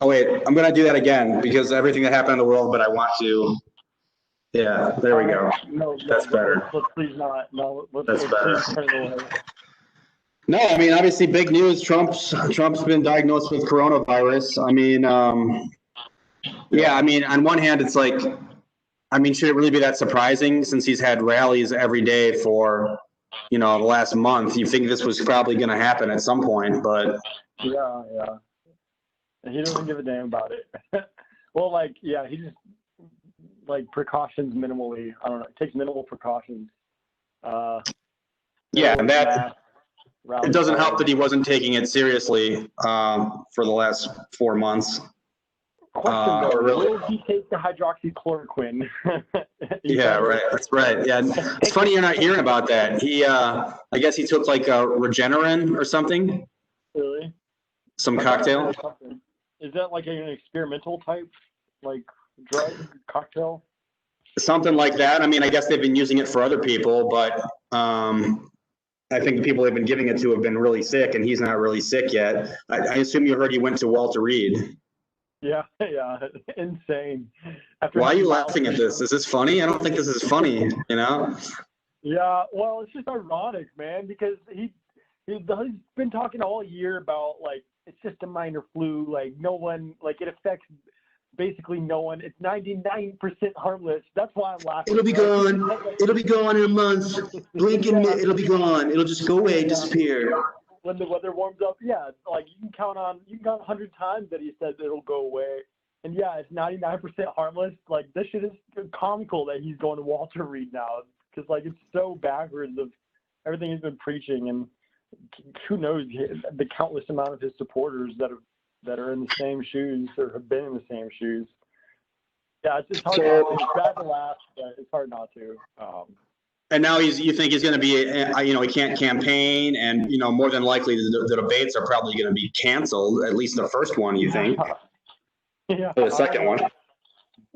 Oh wait, I'm gonna do that again because everything that happened in the world, but I want to. Yeah, there we go. No, That's better. let's please not. No, That's let's better. please turn it away. No, I mean obviously big news. Trump's been diagnosed with coronavirus. I mean, yeah, I mean on one hand it's like, I mean, should it really be that surprising since he's had rallies every day for, the last month? You think this was probably going to happen at some point, but Yeah. He doesn't give a damn about it. Well, like, yeah, he just like precautions minimally. I don't know. Takes minimal precautions. yeah, and that Rally it doesn't calls. help that he wasn't taking it seriously for the last 4 months. Question though, or really- will he take the hydroxychloroquine? Yeah, right. That's right. Yeah, it's funny you're not hearing about that. He, I guess he took like a Regeneron or something, Really? some cocktail. Is that like an experimental type, like drug cocktail? Something like that. I mean, I guess they've been using it for other people, but I think the people they've been giving it to have been really sick, and he's not really sick yet. I assume you heard he went to Walter Reed. Yeah, insane. Why are you laughing at this? Is this funny? I don't think this is funny, Yeah, well, it's just ironic, man, because he's been talking all year about, like, it's just a minor flu, like, no one, like, it affects basically no one. It's 99% harmless. That's why I'm laughing. It'll be gone. It'll be gone in a month. Blink and it'll be gone. It'll just go away, disappear. When the weather warms up, yeah, like you can count 100 times that he said it'll go away. And yeah, it's 99% harmless. Like, this shit is comical that he's going to Walter Reed now, because like it's so backwards of everything he's been preaching, and who knows the countless amount of his supporters that are in the same shoes or have been in the same shoes. Yeah, it's hard. It's bad to laugh, but it's hard not to. And now you think he's going to be, he can't campaign, and more than likely the debates are probably going to be canceled. At least the first one, you think? Yeah. Or the second one?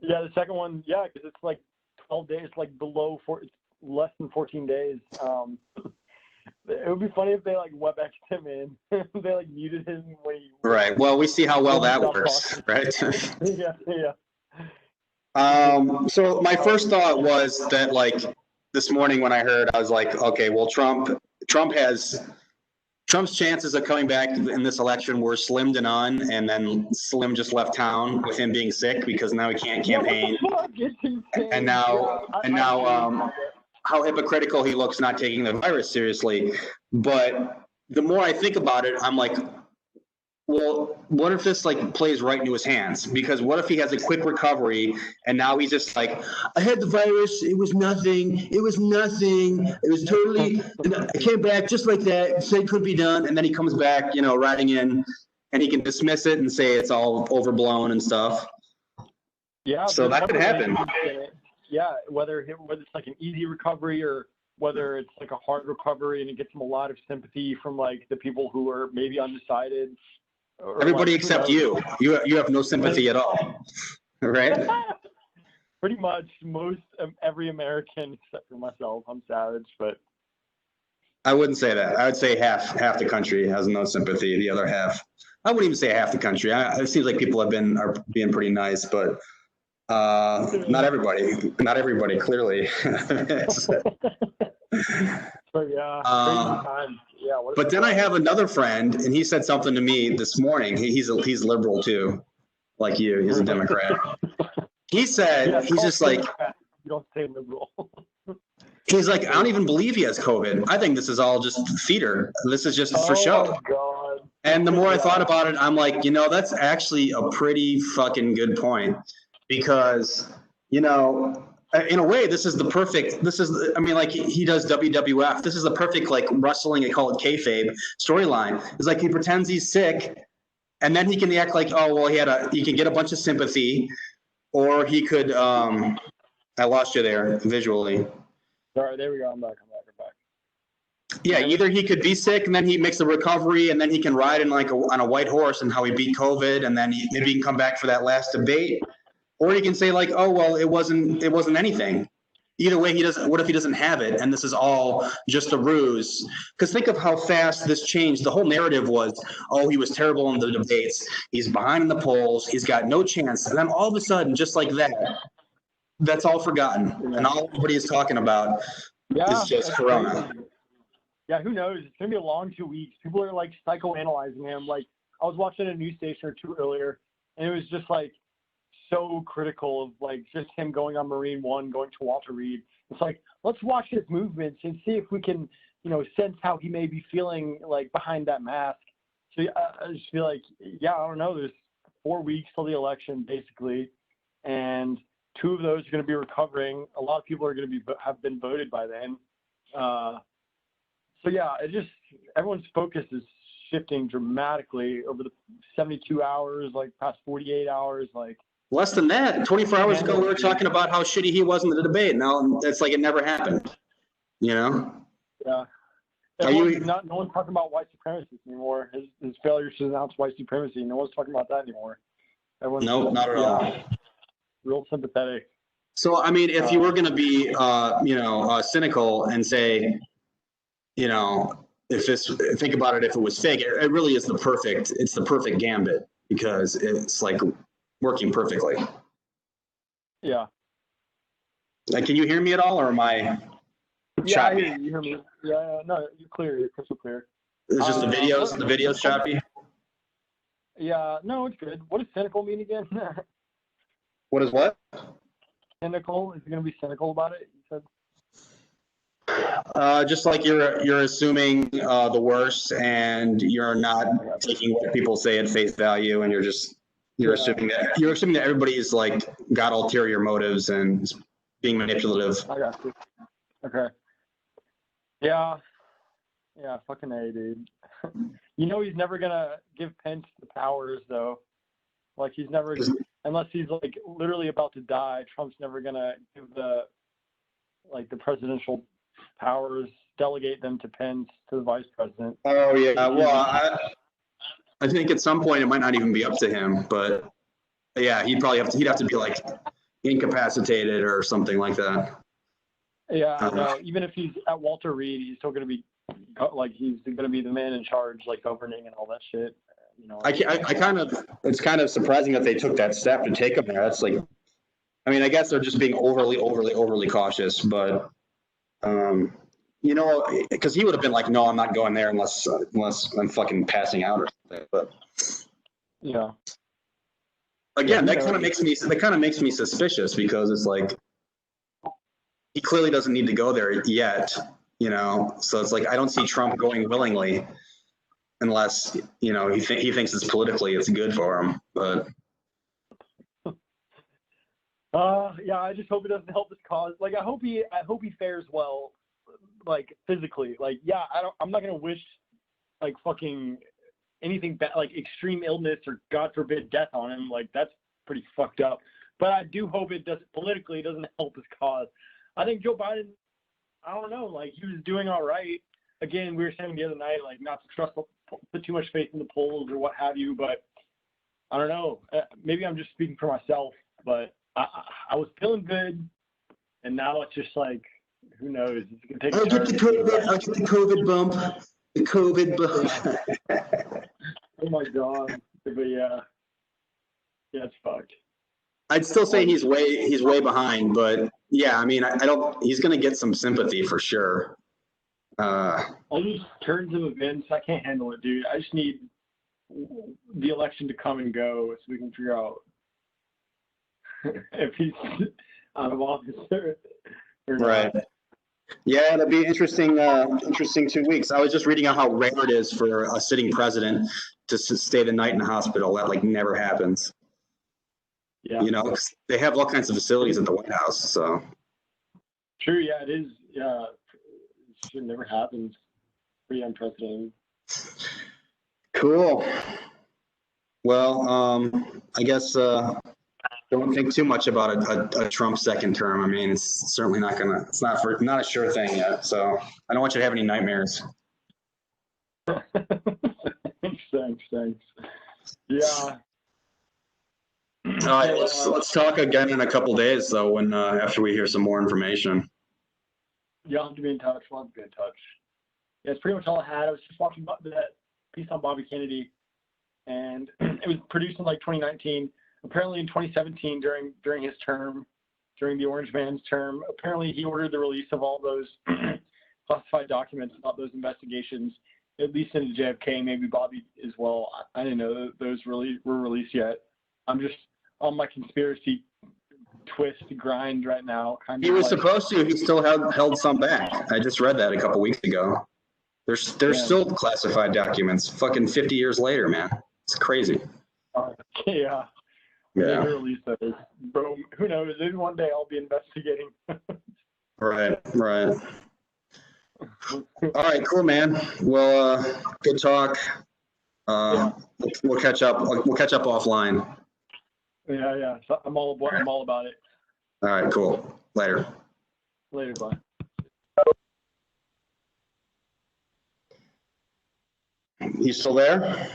Yeah, the second one. Yeah, because it's like 12 days, like it's less than 14 days. It would be funny if they like WebEx him in. They like muted him when he. Right. Well, we see how well that works, right? Yeah. So my first thought was that, like, this morning when I heard, I was like, okay, well, Trump's chances of coming back in this election were slim to none, and then Slim just left town with him being sick because now he can't campaign, and now how hypocritical he looks not taking the virus seriously. But the more I think about it, I'm like, well, what if this like plays right into his hands? Because what if he has a quick recovery and now he's just like, I had the virus, it was nothing, it was totally, I came back just like that, said could be done, and then he comes back, riding in, and he can dismiss it and say it's all overblown and stuff. Yeah. So that could happen. Yeah, whether it's like an easy recovery or whether it's like a hard recovery, and it gets him a lot of sympathy from like the people who are maybe undecided. Everybody except you. You have no sympathy at all, right? Pretty much every American except for myself. I'm savage, but I wouldn't say that. I would say half the country has no sympathy. The other half, I wouldn't even say half the country. It seems like people are being pretty nice, but not everybody. Not everybody, clearly. So yeah, crazy times. Yeah. But then I have another friend, and he said something to me this morning. He's liberal too, like you. He's a Democrat. He said he's just like, you don't say liberal. He's like, I don't even believe he has COVID. I think this is all just theater. This is just for show. God. And the more I thought about it, I'm like, that's actually a pretty fucking good point, because in a way, this is like he does WWF. This is the perfect, like, wrestling, they call it kayfabe storyline. It's like he pretends he's sick, and then he can act like, oh, well, he can get a bunch of sympathy, or he could, I lost you there visually. Sorry, there we go. I'm back. Yeah, either he could be sick and then he makes a recovery and then he can ride on a white horse and how he beat COVID, and then maybe he can come back for that last debate. Or he can say like, oh, well, it wasn't anything. either way, he doesn't. What if he doesn't have it, and this is all just a ruse? Because think of how fast this changed. The whole narrative was, oh, he was terrible in the debates. He's behind in the polls. He's got no chance. And then all of a sudden, just like that, that's all forgotten, and all everybody is talking about is just Corona. Crazy. Yeah, who knows? It's gonna be a long 2 weeks. People are like psychoanalyzing him. Like I was watching a news station or two earlier, and it was just like so critical of like just him going on Marine One, going to Walter Reed. It's like, let's watch his movements and see if we can, sense how he may be feeling like behind that mask. So I just feel like, I don't know. There's 4 weeks till the election, basically, and 2 of those are going to be recovering. A lot of people are going to have been voted by then. So everyone's focus is shifting dramatically over the 72 hours, like past 48 hours, like. Less than that. 24 hours ago, we were talking about how shitty he was in the debate. Now it's like it never happened. Yeah. No one's talking about white supremacy anymore. His failure to announce white supremacy. No one's talking about that anymore. Nope, not at all. Real sympathetic. So, I mean, if you were going to be, cynical and say, think about it, if it was fake, it really is it's the perfect gambit because it's like working perfectly. Yeah. Like, can you hear me at all, or am I choppy? Yeah, you hear me. Yeah, no, you're clear. You're crystal clear. It's just the video's choppy? Yeah, no, it's good. What does cynical mean again? What is what? Cynical? Is it going to be cynical about it? You said. Just like you're assuming the worst, and you're not taking what people say at face value, and you're assuming that everybody is like got ulterior motives and is being manipulative. I got you. Okay. Yeah, fucking A, dude. He's never gonna give Pence the powers though. Like he's never, unless he's like literally about to die. Trump's never gonna give the presidential powers, delegate them to Pence, to the vice president. Oh yeah, well, I think at some point it might not even be up to him, but yeah, he'd have to be like incapacitated or something like that. Yeah, even if he's at Walter Reed, he's still gonna be like he's gonna be the man in charge, like governing and all that shit. It's kind of surprising that they took that step to take him there. That's like, I mean, I guess they're just being overly cautious, but because he would have been like, no, I'm not going there unless I'm fucking passing out or something. But yeah, again, that kind of makes me suspicious because it's like he clearly doesn't need to go there yet, So it's like I don't see Trump going willingly unless he thinks it's good for him. But I just hope it doesn't help his cause. Like I hope he fares well, like physically. Like I'm not gonna wish like fucking anything bad, like extreme illness or God forbid death on him. Like that's pretty fucked up. But I do hope it doesn't help his cause. I think Joe Biden, I don't know, like he was doing all right. Again, we were saying the other night, like not to trust, put too much faith in the polls or what have you. But I don't know. Maybe I'm just speaking for myself, but I was feeling good, and now it's just like, who knows? It's gonna take. I'll get the COVID bump. The COVID bump. Oh my god! But yeah, it's fucked. I'd still say he's way behind, but yeah, I mean, he's gonna get some sympathy for sure. All these turns of events, I can't handle it, dude. I just need the election to come and go so we can figure out if he's out of office or not. Right. Yeah, it'll be interesting 2 weeks. I was just reading out how rare it is for a sitting president to stay the night in the hospital. That like never happens. Yeah. 'Cause they have all kinds of facilities at the White House. So. True. Yeah, it is. Yeah, it should never happens. Pretty unprecedented. Cool. Well, I guess don't think too much about a Trump second term. I mean, it's certainly not it's not a sure thing yet. So I don't want you to have any nightmares. Thanks. Yeah. All right, let's talk again in a couple days, though, when after we hear some more information. You'll have to be in touch. We'll have to be in touch. Yeah, it's pretty much all I had. I was just watching that piece on Bobby Kennedy, and it was produced in like 2019. Apparently in 2017, during his term, during the Orange Man's term, apparently he ordered the release of all those classified documents about those investigations, at least into JFK, maybe Bobby as well. I didn't know that those really were released yet. I'm just on my conspiracy twist grind right now. He was supposed to. He still held some back. I just read that a couple weeks ago. There's still classified documents. Fucking 50 years later, man. It's crazy. Yeah. Yeah. Release those. Bro, who knows? Maybe one day I'll be investigating. Right. All right, cool, man. Well, good talk. We'll catch up. We'll catch up offline. Yeah. So I'm all about it. All right, cool. Later. Later, bye. You still there?